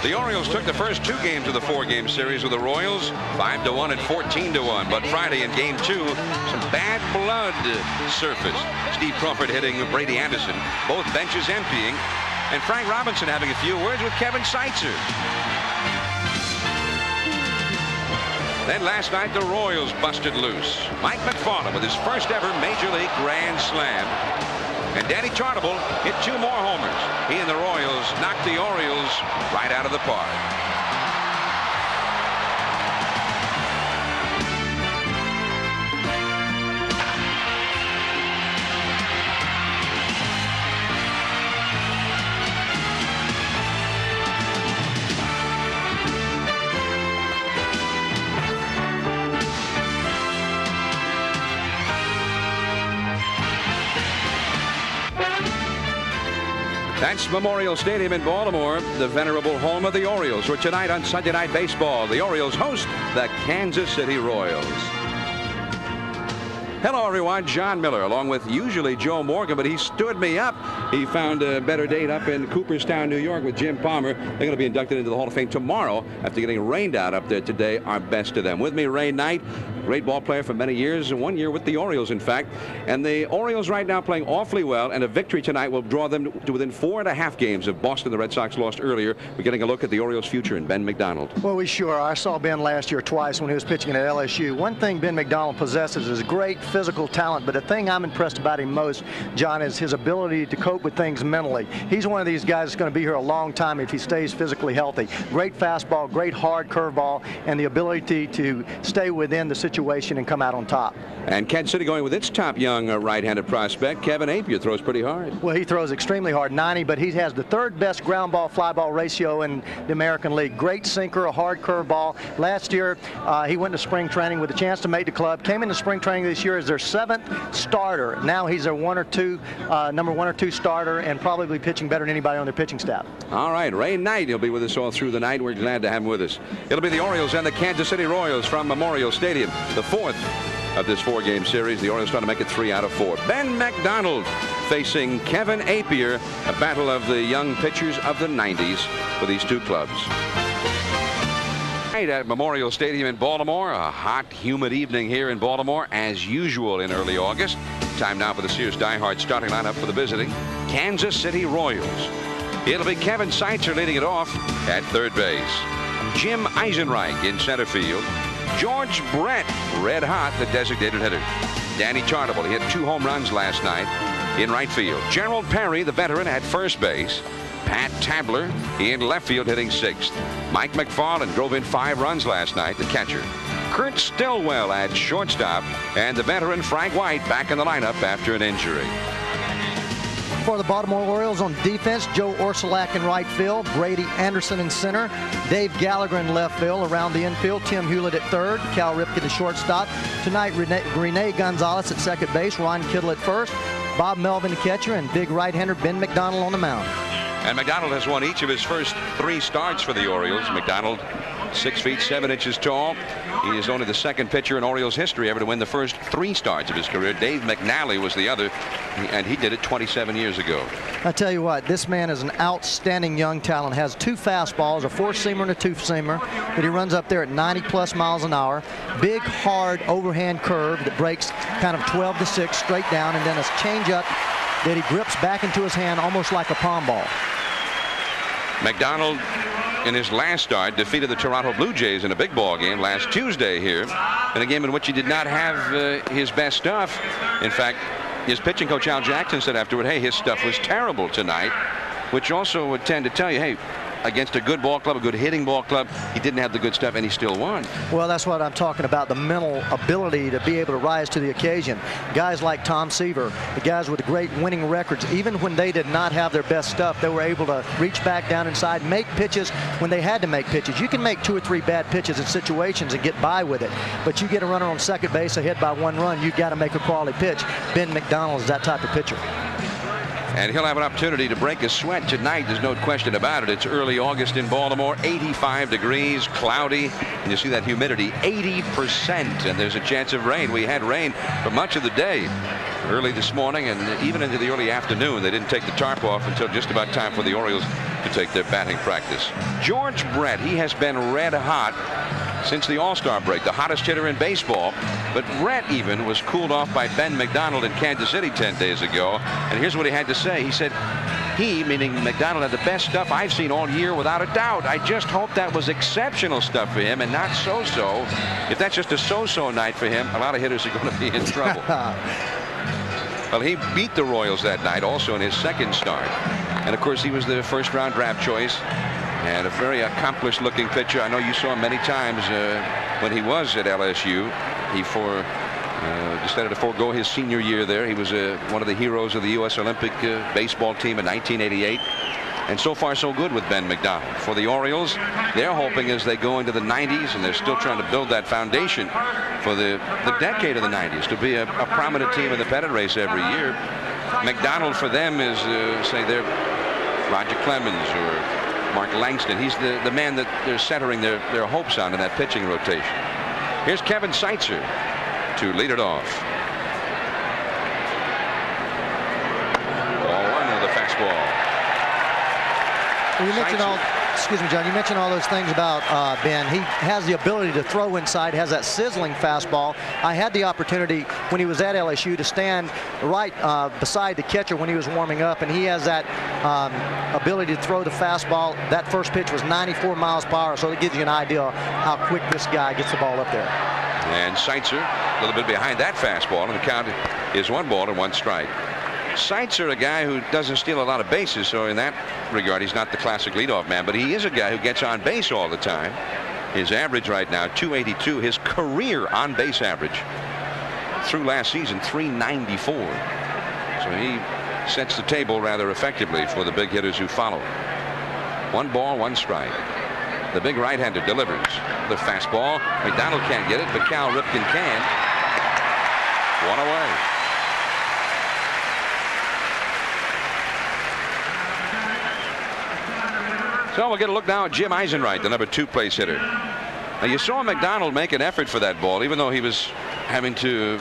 The Orioles took the first 2 games of the 4-game series with the Royals, 5-1 and 14-1. But Friday in Game 2, some bad blood surfaced. Steve Crawford hitting Brady Anderson, both benches emptying, and Frank Robinson having a few words with Kevin Seitzer. Then last night, the Royals busted loose. Mike McFarland with his first ever Major League Grand Slam. And Danny Chartable hit 2 more homers. He and the Royals knocked the Orioles right out of the park. That's Memorial Stadium in Baltimore, the venerable home of the Orioles, where tonight on Sunday Night Baseball, the Orioles host the Kansas City Royals. Hello, everyone. John Miller, along with usually Joe Morgan, but he stood me up. He found a better date up in Cooperstown, New York with Jim Palmer. They're going to be inducted into the Hall of Fame tomorrow after getting rained out up there today. Our best to them. With me, Ray Knight, great ball player for many years, and 1 year with the Orioles, in fact. And the Orioles right now playing awfully well, and a victory tonight will draw them to within 4.5 games of Boston. The Red Sox lost earlier. We're getting a look at the Orioles' future and Ben McDonald. Well, we sure are. I saw Ben last year twice when he was pitching at LSU. One thing Ben McDonald possesses is great physical talent, but the thing I'm impressed about him most, John, is his ability to cope with things mentally. He's one of these guys that's going to be here a long time if he stays physically healthy. Great fastball, great hard curveball, and the ability to stay within the situation and come out on top. And Kansas City going with its top young right-handed prospect. Kevin Appier throws pretty hard. Well, he throws extremely hard, 90, but he has the 3rd best ground ball fly ball ratio in the American League. Great sinker, a hard curveball. Last year, he went to spring training with a chance to make the club. Came into spring training this year as their 7th starter. Now he's their number 1 or 2 starter, and probably pitching better than anybody on their pitching staff. All right, Ray Knight, he'll be with us all through the night. We're glad to have him with us. It'll be the Orioles and the Kansas City Royals from Memorial Stadium, the 4th of this 4-game series. The Orioles trying to make it 3 out of 4. Ben McDonald facing Kevin Appier, a battle of the young pitchers of the 90s for these 2 clubs. At Memorial Stadium in Baltimore, a hot, humid evening here in Baltimore, as usual in early August. Time now for the Sears diehard starting lineup for the visiting Kansas City Royals. It'll be Kevin Seitzer leading it off at third base. Jim Eisenreich in center field. George Brett, red hot, the designated hitter. Danny Chartable, he hit 2 home runs last night in right field. Gerald Perry, the veteran, at first base. Pat Tabler in left field hitting 6th. Mike McFarland drove in 5 runs last night, the catcher. Kurt Stillwell at shortstop, and the veteran Frank White back in the lineup after an injury. For the Baltimore Orioles on defense, Joe Orsulak in right field, Brady Anderson in center, Dave Gallagher in left field. Around the infield, Tim Hewlett at third, Cal Ripken at shortstop. Tonight, Rene Gonzalez at second base, Ron Kittle at first, Bob Melvin the catcher, and big right-hander Ben McDonald on the mound. And McDonald has won each of his first 3 starts for the Orioles. McDonald, 6 feet 7 inches tall. He is only the 2nd pitcher in Orioles history ever to win the first 3 starts of his career. Dave McNally was the other, and he did it 27 years ago. I tell you what, this man is an outstanding young talent. Has 2 fastballs, a 4-seamer and a 2-seamer, that he runs up there at 90+ miles an hour. Big, hard overhand curve that breaks kind of 12 to 6 straight down, and then a changeup that he grips back into his hand almost like a palm ball. McDonald, in his last start, defeated the Toronto Blue Jays in a big ball game last Tuesday here, in a game in which he did not have his best stuff. In fact, his pitching coach Al Jackson said afterward, hey, his stuff was terrible tonight, which also would tend to tell you, hey, against a good ball club, a good hitting ball club, he didn't have the good stuff, and he still won. Well, that's what I'm talking about, the mental ability to be able to rise to the occasion. Guys like Tom Seaver, the guys with the great winning records, even when they did not have their best stuff, they were able to reach back down inside, make pitches when they had to make pitches. You can make 2 or 3 bad pitches in situations and get by with it, but you get a runner on second base ahead by 1 run, you've got to make a quality pitch. Ben McDonald is that type of pitcher. And he'll have an opportunity to break a sweat tonight. There's no question about it. It's early August in Baltimore, 85 degrees, cloudy, and you see that humidity, 80%, and there's a chance of rain. We had rain for much of the day. early this morning and even into the early afternoon. They didn't take the tarp off until just about time for the Orioles to take their batting practice. George Brett, he has been red hot since the All-Star break, the hottest hitter in baseball. But Brett even was cooled off by Ben McDonald in Kansas City 10 days ago. And here's what he had to say. He said, he, meaning McDonald, had the best stuff I've seen all year without a doubt. I just hope that was exceptional stuff for him and not so-so. If that's just a so-so night for him, a lot of hitters are going to be in trouble. Well, he beat the Royals that night also in his second start. And of course, he was the first-round draft choice and a very accomplished looking pitcher. I know you saw him many times when he was at LSU. He decided to forego his senior year there. He was one of the heroes of the U.S. Olympic baseball team in 1988. And so far so good with Ben McDonald. For the Orioles, they're hoping as they go into the 90s, and they're still trying to build that foundation for the decade of the 90s to be a prominent team in the pennant race every year. McDonald for them is say they're Roger Clemens or Mark Langston. He's the man that they're centering their hopes on in that pitching rotation. Here's Kevin Seitzer to lead it off. Ball one with a fastball. Well, you mentioned excuse me, John, you mentioned all those things about Ben. He has the ability to throw inside, has that sizzling fastball. I had the opportunity when he was at LSU to stand right beside the catcher when he was warming up, and he has that ability to throw the fastball. That first pitch was 94 miles per hour, so it gives you an idea how quick this guy gets the ball up there. And Seitzer a little bit behind that fastball, and the count is 1-1 strike. Seitzer, a guy who doesn't steal a lot of bases, so in that regard he's not the classic leadoff man, but he is a guy who gets on base all the time. His average right now 282. His career on base average through last season 394. So he sets the table rather effectively for the big hitters who follow. 1-1 strike. The big right-hander delivers the fastball. McDonald can't get it, but Cal Ripken can. One away. So we'll get a look now at Jim Eisenreich, the number 2 place hitter. Now you saw McDonald make an effort for that ball, even though he was having to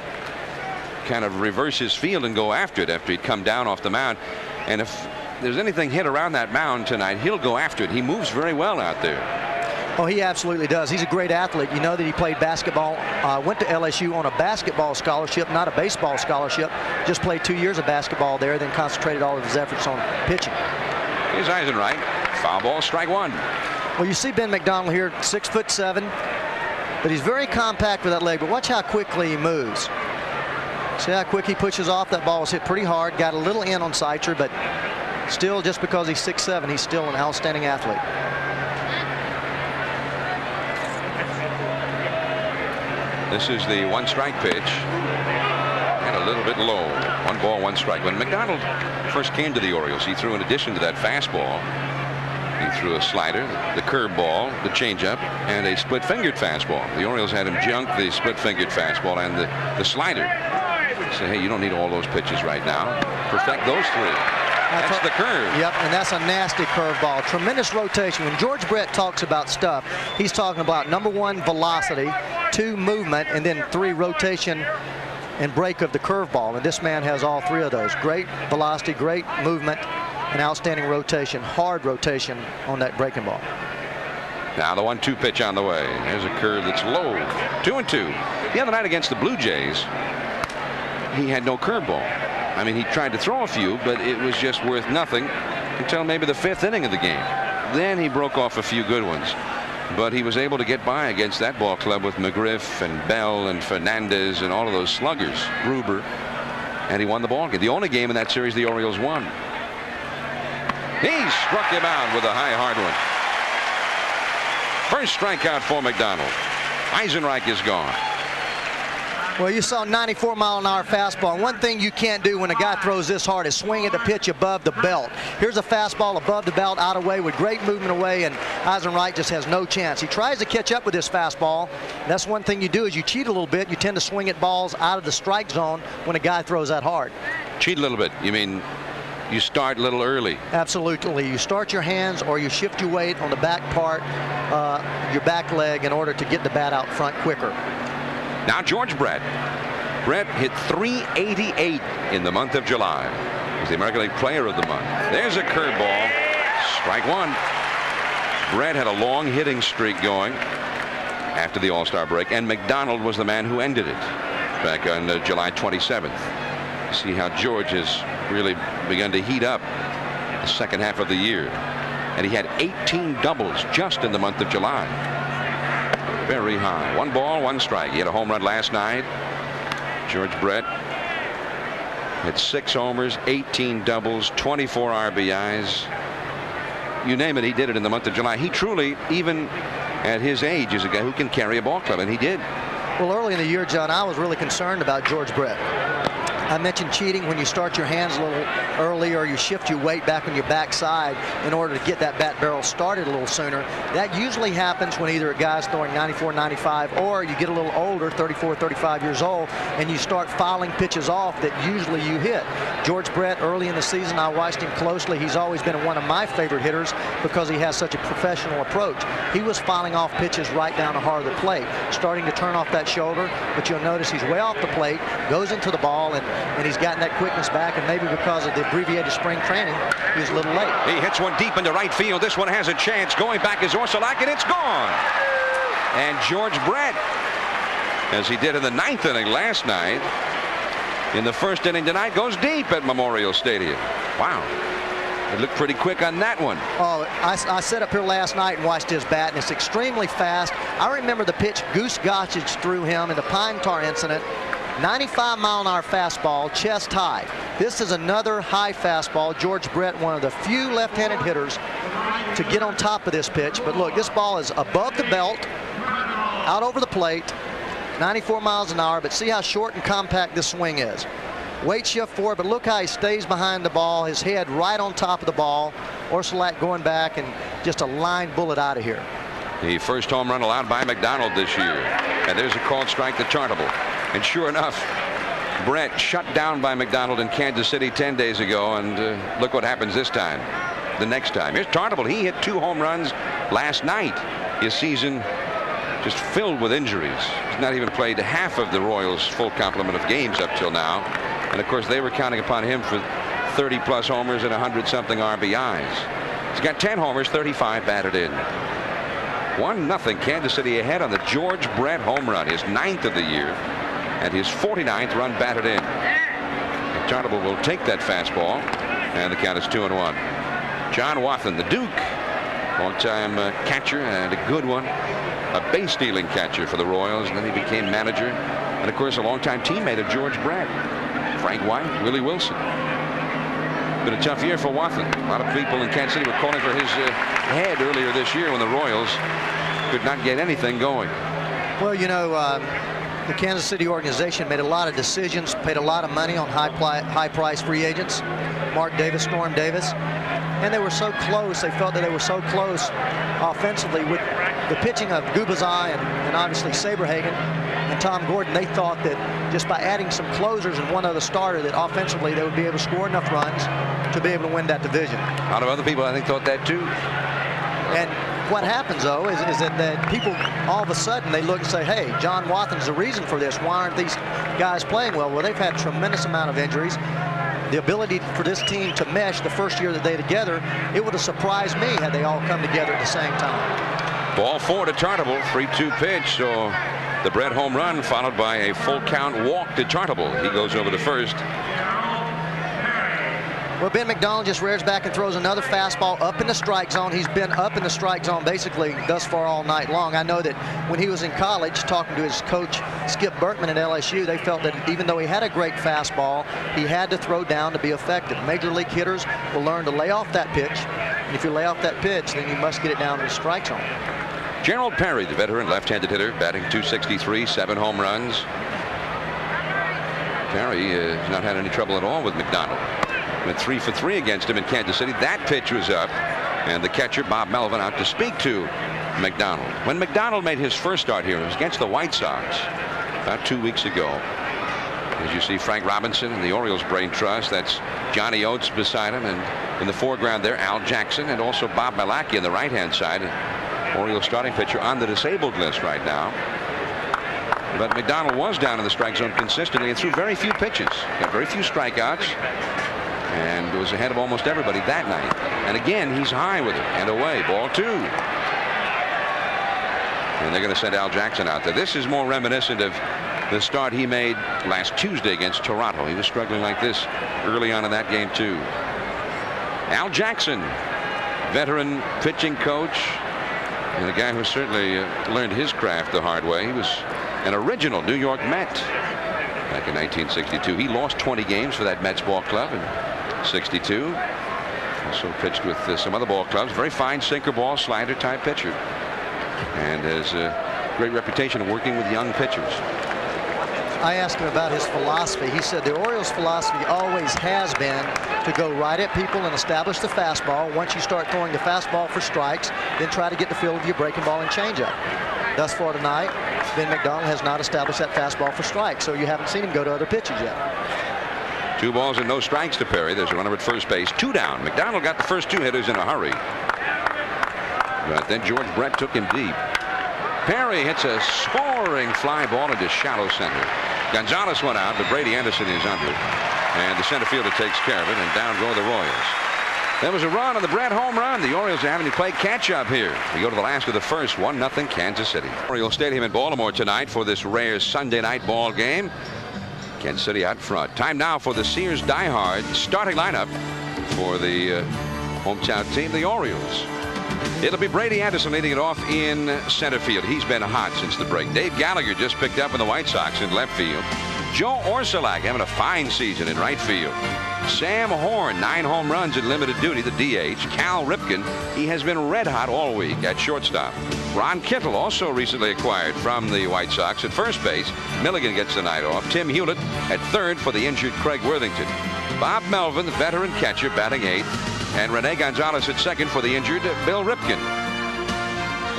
kind of reverse his field and go after it after he'd come down off the mound. And if there's anything hit around that mound tonight, he'll go after it. He moves very well out there. Oh, he absolutely does. He's a great athlete. You know that he played basketball, went to LSU on a basketball scholarship, not a baseball scholarship. Just played 2 years of basketball there, then concentrated all of his efforts on pitching. Here's Eisenreich. Foul ball, strike one. Well, you see Ben McDonald here, 6'7", but he's very compact with that leg. But watch how quickly he moves. See how quick he pushes off. That ball was hit pretty hard. Got a little in on Seitzer, but still, just because he's 6'7", he's still an outstanding athlete. This is the 1-strike pitch. And a little bit low. 1-1 strike. When McDonald first came to the Orioles, he threw, in addition to that fastball, he threw a slider, the curveball, the changeup, and a split-fingered fastball. The Orioles had him junk the split-fingered fastball and the slider. So, hey, you don't need all those pitches right now. Perfect those 3. That's the curve. Yep, and that's a nasty curveball. Tremendous rotation. When George Brett talks about stuff, he's talking about number 1, velocity, 2, movement, and then 3, rotation and break of the curveball. And this man has all 3 of those. Great velocity, great movement, and outstanding rotation, hard rotation on that breaking ball. Now the 1-2 pitch on the way. There's a curve that's low. 2-2. The other night against the Blue Jays, he had no curveball. I mean, he tried to throw a few, but it was just worth nothing until maybe the 5th inning of the game. Then he broke off a few good ones. But he was able to get by against that ball club with McGriff and Bell and Fernandez and all of those sluggers, Gruber, and he won the ball game. The only game in that series the Orioles won. He struck him out with a high, hard one. First strikeout for McDonald. Eisenreich is gone. Well, you saw 94-mile-an-hour fastball. And one thing you can't do when a guy throws this hard is swing at the pitch above the belt. Here's a fastball above the belt, out of way with great movement away, and Eisenreich just has no chance. He tries to catch up with this fastball. That's one thing you do is you cheat a little bit. You tend to swing at balls out of the strike zone when a guy throws that hard. Cheat a little bit. You mean you start a little early? Absolutely. You start your hands or you shift your weight on the back part, your back leg, in order to get the bat out front quicker. Now George Brett. Brett hit .388 in the month of July. He's the American League Player of the Month. There's a curveball. Strike one. Brett had a long hitting streak going after the All-Star break, and McDonald was the man who ended it back on July 27th. You see how George has really begun to heat up the second half of the year. And he had 18 doubles just in the month of July. Very high. 1 ball, 1 strike. He had a home run last night. George Brett had 6 homers, 18 doubles, 24 RBIs. You name it, he did it in the month of July. He truly, even at his age, is a guy who can carry a ball club, and he did. Well, early in the year, John, I was really concerned about George Brett. I mentioned cheating when you start your hands a little early, or you shift your weight back on your backside in order to get that bat barrel started a little sooner. That usually happens when either a guy's throwing 94, 95, or you get a little older, 34, 35 years old, and you start fouling pitches off that usually you hit. George Brett, early in the season, I watched him closely. He's always been one of my favorite hitters because he has such a professional approach. He was fouling off pitches right down the heart of the plate, starting to turn off that shoulder, but you'll notice he's way off the plate, goes into the ball, and he's gotten that quickness back, and maybe because of the abbreviated spring training, he was a little late. He hits one deep into right field. This one has a chance. Going back is Orsulak, and it's gone. And George Brett, as he did in the 9th inning last night, in the 1st inning tonight, goes deep at Memorial Stadium. Wow. It looked pretty quick on that one. Oh, I sat up here last night and watched his bat, and it's extremely fast. I remember the pitch Goose Gossage threw him in the Pine Tar incident. 95-mile-an-hour fastball, chest high. This is another high fastball. George Brett, one of the few left-handed hitters to get on top of this pitch. But look, this ball is above the belt, out over the plate, 94 miles an hour. But see how short and compact this swing is. Weight shift forward, but look how he stays behind the ball, his head right on top of the ball. Orsulak going back, and just a line bullet out of here. The first home run allowed by McDonald this year. And there's a called strike to Tartable. And sure enough, Brett shut down by McDonald in Kansas City 10 days ago, and look what happens this time, the next time. Here's Tartable. He hit 2 home runs last night. His season just filled with injuries. He's not even played half of the Royals' full complement of games up till now. And of course, they were counting upon him for 30-plus homers and 100-something RBIs. He's got 10 homers, 35 batted in. 1-0 Kansas City ahead on the George Brett home run, his 9th of the year, and his 49th run batted in. And Tartable will take that fastball, and the count is 2-1. John Wathan, the Duke, long-time catcher, and a good one, a base-stealing catcher for the Royals, and then he became manager, and of course a long-time teammate of George Brett. Frank White, Willie Wilson. Been a tough year for Wathan. A lot of people in Kansas City were calling for his head earlier this year when the Royals could not get anything going. Well, you know, the Kansas City organization made a lot of decisions, paid a lot of money on high-price free agents. Mark Davis, Norm Davis. And they were so close. They felt that they were so close offensively with the pitching of Gubazai and obviously Saberhagen and Tom Gordon. They thought that just by adding some closers and one other starter, that offensively they would be able to score enough runs to be able to win that division. A lot of other people, I think, thought that too. And what happens, though, is that people, all of a sudden, they look and say, hey, John Wathan's the reason for this. Why aren't these guys playing well? Well, they've had a tremendous amount of injuries. The ability for this team to mesh the first year that they're together, it would have surprised me had they all come together at the same time. Ball 4 to Tartable, 3-2 pitch. So the Brett home run followed by a full count walk to Tartable. He goes over to first. Well, Ben McDonald just rears back and throws another fastball up in the strike zone. He's been up in the strike zone basically thus far all night long. I know that when he was in college, talking to his coach, Skip Berkman at LSU, they felt that even though he had a great fastball, he had to throw down to be effective. Major league hitters will learn to lay off that pitch. And if you lay off that pitch, then you must get it down in the strike zone. Gerald Perry, the veteran left-handed hitter, batting .263, 7 home runs. Perry has not had any trouble at all with McDonald. Went 3 for 3 against him in Kansas City. That pitch was up, and the catcher, Bob Melvin, out to speak to McDonald. When McDonald made his first start here, it was against the White Sox about 2 weeks ago. As you see, Frank Robinson and the Orioles Brain Trust. That's Johnny Oates beside him, and in the foreground there, Al Jackson, and also Bob Malacki on the right-hand side. Orioles starting pitcher on the disabled list right now. But McDonald was down in the strike zone consistently and threw very few pitches. Got very few strikeouts. And was ahead of almost everybody that night. And again, he's high with it. And away. Ball 2. And they're going to send Al Jackson out there. This is more reminiscent of the start he made last Tuesday against Toronto. He was struggling like this early on in that game, too. Al Jackson, veteran pitching coach, and a guy who certainly learned his craft the hard way. He was an original New York Met back in 1962. He lost 20 games for that Mets ball club in 62. Also pitched with some other ball clubs. Very fine sinker ball, slider type pitcher. And has a great reputation of working with young pitchers. I asked him about his philosophy. He said the Orioles' philosophy always has been to go right at people and establish the fastball. Once you start throwing the fastball for strikes, then try to get the feel of your breaking ball and changeup. Thus far tonight, Ben McDonald has not established that fastball for strikes, so you haven't seen him go to other pitches yet. 2 balls and no strikes to Perry. There's a runner at first base. 2 down. McDonald got the first 2 hitters in a hurry. But then George Brett took him deep. Perry hits a soaring fly ball into shallow center. Gonzalez went out, but Brady Anderson is under. And the center fielder takes care of it, and down go the Royals. There was a run on the Brett home run. The Orioles are having to play catch up here. We go to the last of the first. 1-0 Kansas City. Oriole Stadium in Baltimore tonight for this rare Sunday night ball game. Kansas City out front. Time now for the Sears diehard starting lineup for the hometown team, the Orioles. It'll be Brady Anderson leading it off in center field. He's been hot since the break. Dave Gallagher just picked up in the White Sox in left field. Joe Orsulak having a fine season in right field. Sam Horn, 9 home runs in limited duty, the DH. Cal Ripken, he has been red hot all week at shortstop. Ron Kittle also recently acquired from the White Sox at first base. Milligan gets the night off. Tim Hewlett at third for the injured Craig Worthington. Bob Melvin, the veteran catcher, batting 8th. And Rene Gonzalez at second for the injured Bill Ripken.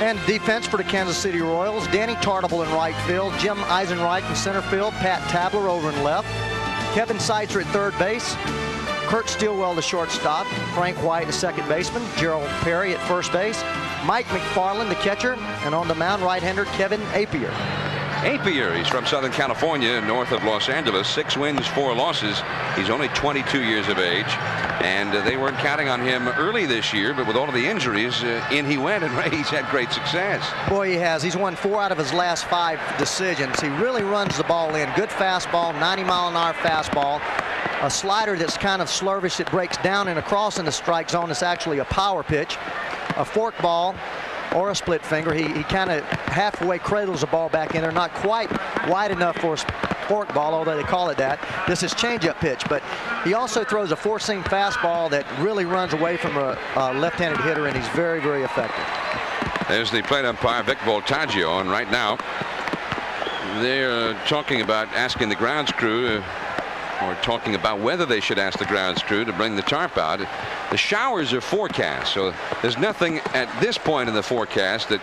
And defense for the Kansas City Royals. Danny Tartable in right field. Jim Eisenreich in center field. Pat Tabler over in left. Kevin Seitzer at third base. Kurt Stilwell the shortstop. Frank White the second baseman. Gerald Perry at first base. Mike McFarland the catcher. And on the mound right-hander Kevin Apier. Apier, he's from Southern California, north of Los Angeles. 6 wins, 4 losses. He's only 22 years of age. And they weren't counting on him early this year, but with all of the injuries, in he went, and he's had great success. Boy, he has. He's won 4 out of his last 5 decisions. He really runs the ball in. Good fastball, 90-mile-an-hour fastball. A slider that's kind of slurvish that breaks down and across in the strike zone. It's actually a power pitch. A fork ball or a split finger. He kind of halfway cradles the ball back in there. Not quite wide enough for a fork ball, although they call it that. This is changeup pitch, but he also throws a 4-seam fastball that really runs away from a left-handed hitter, and he's very, very effective. There's the plate umpire, Vic Voltaggio, and right now they're talking about asking the grounds crew or talking about whether they should ask the grounds crew to bring the tarp out. The showers are forecast, so there's nothing at this point in the forecast that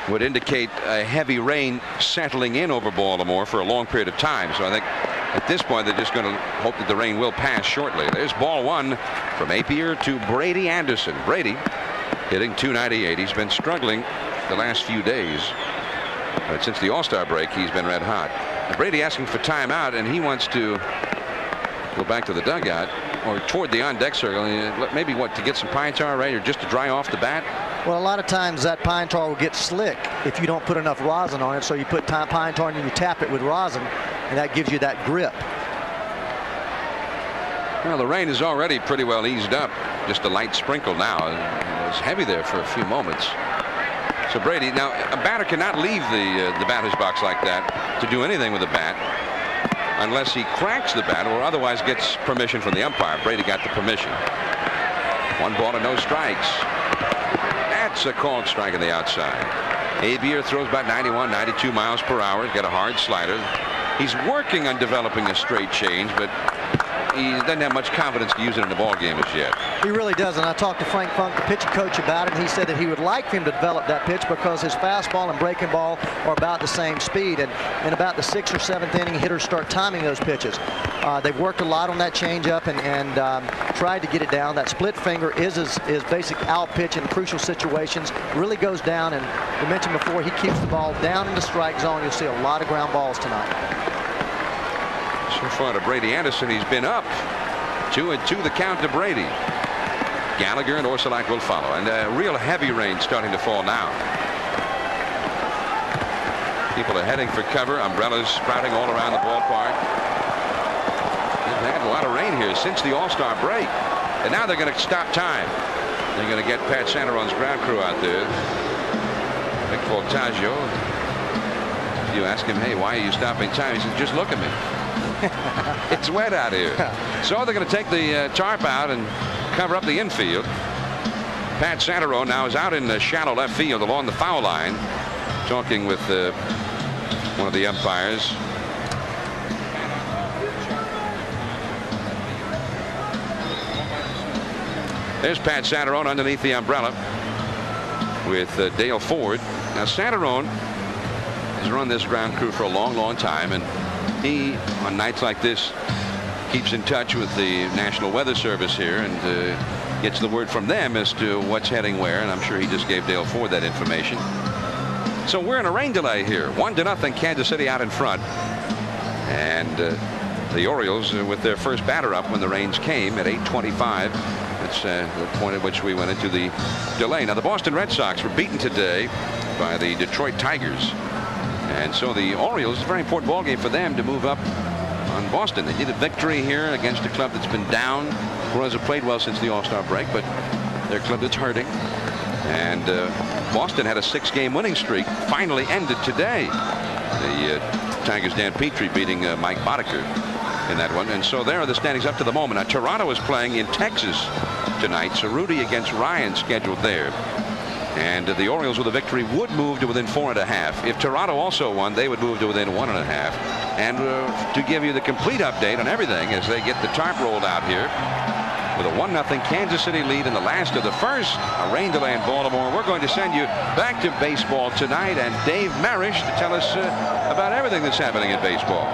would indicate a heavy rain settling in over Baltimore for a long period of time. So I think at this point they're just going to hope that the rain will pass shortly. There's ball 1 from Apier to Brady Anderson. Brady hitting .298. He's been struggling the last few days. But since the All-Star break, he's been red hot. And Brady asking for timeout, and he wants to go back to the dugout or toward the on-deck circle, and maybe to get some pine tar, right, or just to dry off the bat. Well, a lot of times that pine tar will get slick if you don't put enough rosin on it. So you put pine tar and you tap it with rosin, and that gives you that grip. Well, the rain is already pretty well eased up. Just a light sprinkle now. It was heavy there for a few moments. So Brady, now a batter cannot leave the batter's box like that to do anything with the bat unless he cracks the bat or otherwise gets permission from the umpire. Brady got the permission. 1 ball and no strikes. That's a called strike on the outside. Apier throws about 91, 92 miles per hour. He's got a hard slider. He's working on developing a straight change, but he doesn't have much confidence to use it in the ball game as yet. He really doesn't. I talked to Frank Funk, the pitching coach, about it, and he said that he would like him to develop that pitch because his fastball and breaking ball are about the same speed. And in about the 6th or 7th inning, hitters start timing those pitches. They've worked a lot on that changeup and tried to get it down. That split finger is his basic out pitch in crucial situations. Really goes down, and we mentioned before, he keeps the ball down in the strike zone. You'll see a lot of ground balls tonight. So far to Brady Anderson, he's been up 2-2 the count to Brady. Gallagher and Orsulak will follow, and a real heavy rain starting to fall now. People are heading for cover. Umbrellas sprouting all around the ballpark. They've had a lot of rain here since the All-Star break, and now they're going to stop time. They're going to get Pat Santaron's ground crew out there. Nick Voltaggio. If you ask him, hey, why are you stopping time? He says, just look at me. It's wet out here. So they're going to take the tarp out and cover up the infield. Pat Santaron now is out in the shallow left field along the foul line, talking with one of the umpires. There's Pat Santaron underneath the umbrella with Dale Ford. Now Santaron has run this ground crew for a long time, and he, on nights like this, keeps in touch with the National Weather Service here and gets the word from them as to what's heading where, and I'm sure he just gave Dale Ford that information. So we're in a rain delay here. 1-0 Kansas City out in front, and the Orioles with their first batter up when the rains came at 8:25. That's the point at which we went into the delay. Now the Boston Red Sox were beaten today by the Detroit Tigers, and so the Orioles, a very important ball game for them to move up on Boston. They need a victory here against a club that's been down. Royals have played well since the All-Star break, but their club that's hurting. And Boston had a 6-game winning streak, finally ended today. The Tigers' Dan Petrie beating Mike Boddicker in that one. And so there are the standings up to the moment. Now Toronto is playing in Texas tonight. Cerruti against Ryan scheduled there. And the Orioles with a victory would move to within 4.5. If Toronto also won, they would move to within 1.5. And to give you the complete update on everything as they get the tarp rolled out here with a 1-0 Kansas City lead in the last of the first, a rain delay in Baltimore. We're going to send you back to baseball tonight and Dave Marish to tell us about everything that's happening in baseball.